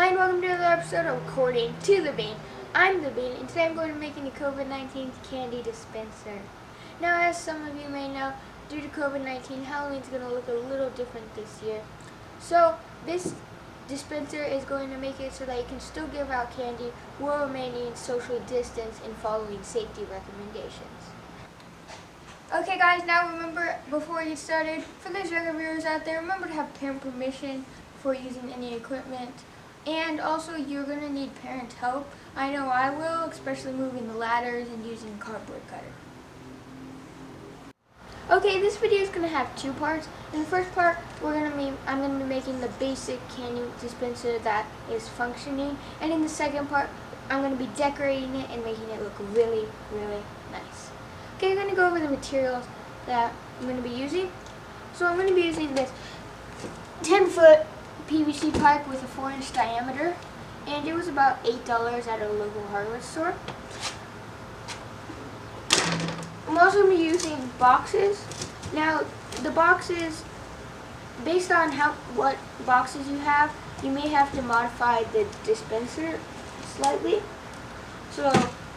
Hi and welcome to another episode of According to the Bean. I'm the Bean and today I'm going to be making a COVID-19 candy dispenser. Now as some of you may know, due to COVID-19, Halloween's going to look a little different this year. So this dispenser is going to make it so that you can still give out candy while remaining social distance and following safety recommendations. Okay guys, now remember, before we get started, for those younger viewers out there, remember to have parent permission for using any equipment. And also, you're going to need parent help. I know I will, especially moving the ladders and using a cardboard cutter. Okay, this video is going to have two parts. In the first part, I'm going to be making the basic candy dispenser that is functioning. And in the second part, I'm going to be decorating it and making it look really, really nice. Okay, I'm going to go over the materials that I'm going to be using. So I'm going to be using this 10-foot PVC pipe with a 4-inch diameter, and it was about $8 at a local hardware store. I'm also going to be using boxes. Now, the boxes, based on what boxes you have, you may have to modify the dispenser slightly. So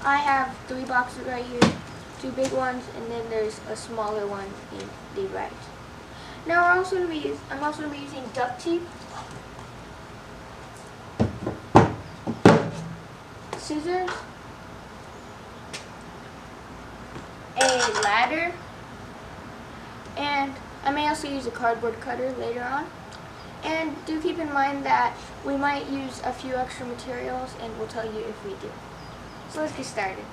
I have 3 boxes right here, 2 big ones, and then there's a smaller one in the right. Now I'm also going to be using duct tape, scissors, a ladder, and I may also use a cardboard cutter later on. And do keep in mind that we might use a few extra materials, and we'll tell you if we do. So let's get started.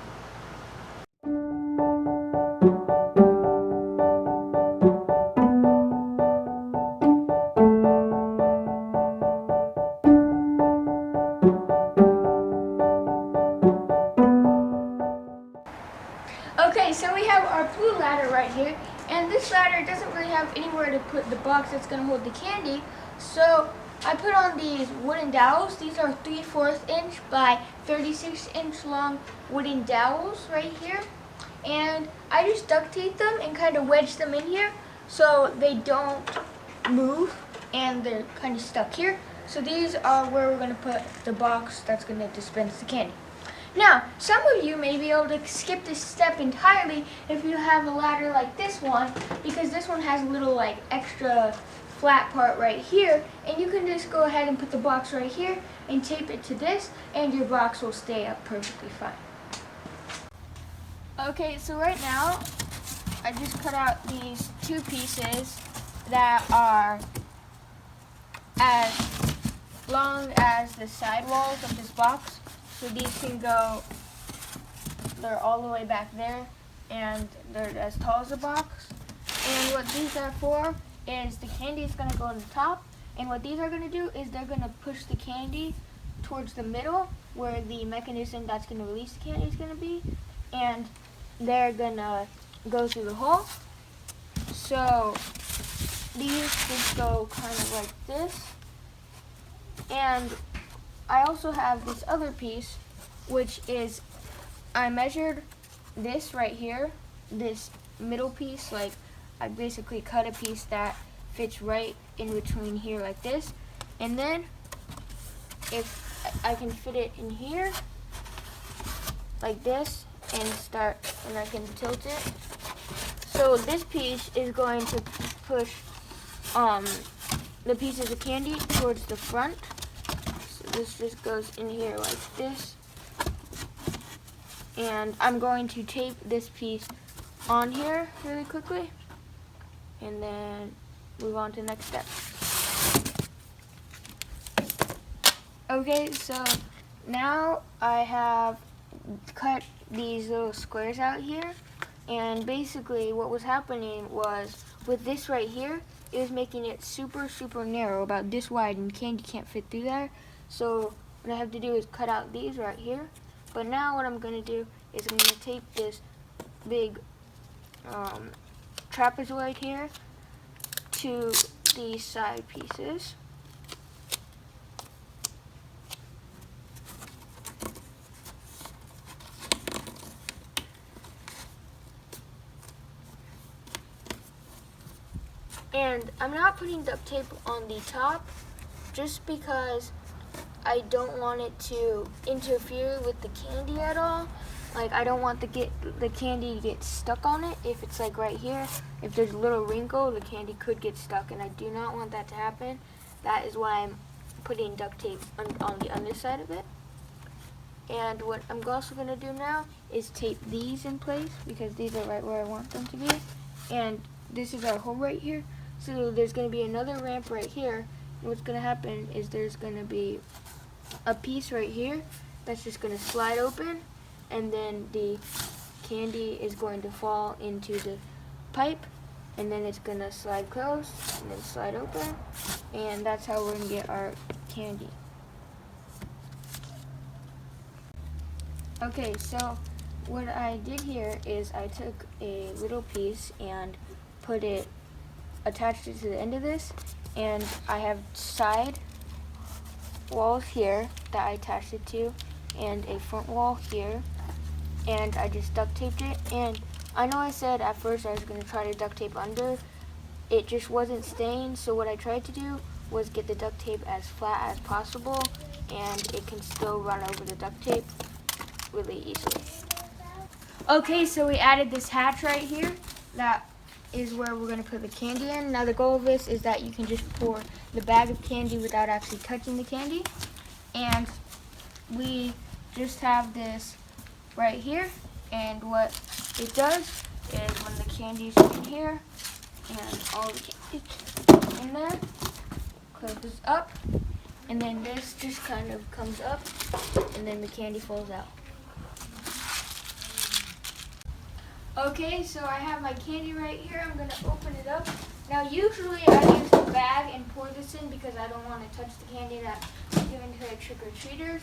Okay, so we have our blue ladder right here, and this ladder doesn't really have anywhere to put the box that's going to hold the candy, so I put on these wooden dowels. These are 3/4 inch by 36 inch long wooden dowels right here, and I just duct tape them and kind of wedge them in here so they don't move and they're kind of stuck here. So these are where we're going to put the box that's going to dispense the candy. Now, some of you may be able to skip this step entirely if you have a ladder like this one, because this one has a little like extra flat part right here, and you can just go ahead and put the box right here and tape it to this, and your box will stay up perfectly fine. Okay, so right now, I just cut out these 2 pieces that are as long as the side walls of this box. So these can go, they're all the way back there, and they're as tall as the box. And what these are for is the candy is going to go on the top, and what these are going to do is they're going to push the candy towards the middle where the mechanism that's going to release the candy is going to be, and they're going to go through the hole. So these just go kind of like this. And I also have this other piece, which is, I measured this right here, this middle piece, like I basically cut a piece that fits right in between here like this, and then if I can fit it in here like this and I can tilt it. So this piece is going to push the pieces of candy towards the front. This just goes in here like this, and I'm going to tape this piece on here really quickly and then move on to the next step. Okay, so now I have cut these little squares out here, and basically what was happening was with this right here, it was making it super narrow, about this wide, and candy can't fit through there. So what I have to do is cut out these right here. But now what I'm going to do is I'm going to tape this big trapezoid here to these side pieces. And I'm not putting duct tape on the top just because I don't want it to interfere with the candy at all. Like, I don't want the candy to get stuck on it. If it's like right here, if there's a little wrinkle, the candy could get stuck, and I do not want that to happen. That is why I'm putting duct tape on the underside of it. And what I'm also going to do now is tape these in place, because these are right where I want them to be. And this is our hole right here. So there's going to be another ramp right here. And what's going to happen is there's going to be a piece right here that's just going to slide open. And then the candy is going to fall into the pipe. And then it's going to slide closed and then slide open. And that's how we're going to get our candy. Okay, so what I did here is I took a little piece and attached it to the end of this, and I have side walls here that I attached it to, and a front wall here, and I just duct taped it. And I know I said at first I was going to try to duct tape under, it just wasn't staying, so what I tried to do was get the duct tape as flat as possible, and it can still run over the duct tape really easily. Okay, so we added this hatch right here. That is where we're going to put the candy in. Now the goal of this is that you can just pour the bag of candy without actually touching the candy. And we just have this right here, and what it does is when the candy's in here and all the candy's in there, closes up, and then this just kind of comes up, and then the candy falls out. Okay, so I have my candy right here. I'm going to open it up. Now usually I use the bag and pour this in because I don't want to touch the candy that's given to the trick-or-treaters.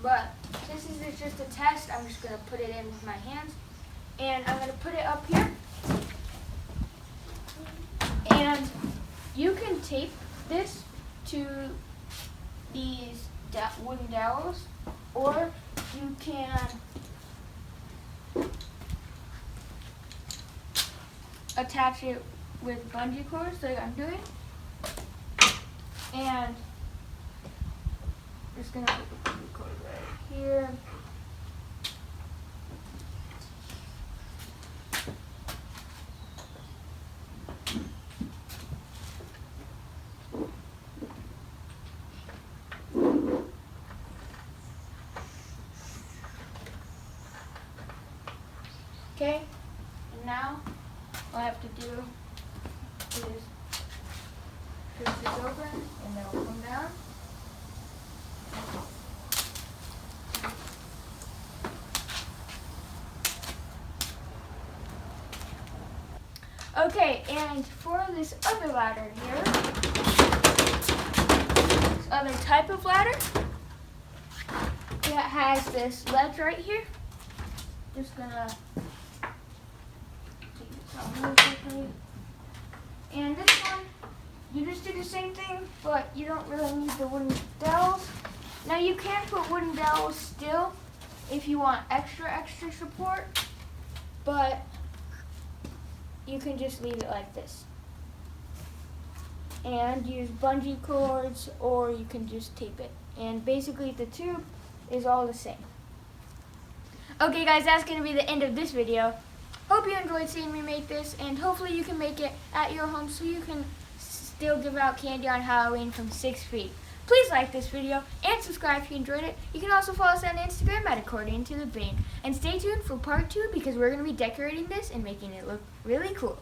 But since this is just a test, I'm just going to put it in with my hands. And I'm going to put it up here. And you can tape this to these wooden dowels, or you can attach it with bungee cords like I'm doing. And just gonna put the bungee cord right here. Okay, and now all I have to do is push this open, and then it'll come down. Okay, and for this other ladder here, this other type of ladder, it has this ledge right here. Just gonna take this out really quickly. And this one, you just do the same thing, but you don't really need the wooden dowels. Now you can put wooden dowels still if you want extra support, but you can just leave it like this. And use bungee cords, or you can just tape it. And basically the tube is all the same. Okay guys, that's going to be the end of this video. Hope you enjoyed seeing me make this, and hopefully you can make it at your home so you can still give out candy on Halloween from 6 feet. Please like this video and subscribe if you enjoyed it. You can also follow us on Instagram at According to the Bean. And stay tuned for part 2 because we're going to be decorating this and making it look really cool.